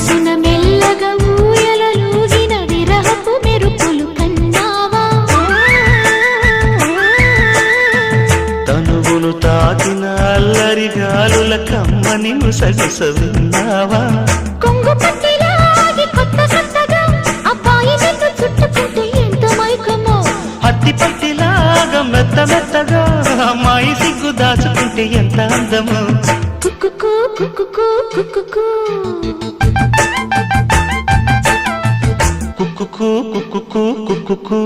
మనసున మెల్లగా ఊయలూగిన విరహపు మెరుపులు కన్నావా తనువును తాకిన అల్లరి గాలుల కమ్మని ముసగుస విన్నావా కొంగు పట్టిలాగి కొత్త కొత్తగా అబ్బాయి నిన్ను చుట్టుకుంటే ఎంత మైకమో అత్తి పట్టిలాగా మెత్త మెత్తగా అమ్మాయి సిగ్గు దాచుకుంటే ఎంత అందమో కుక్కుకు కుక్కుకు కుక్కుకు కుక్కుకు కుక్కుకు కుక్కుకు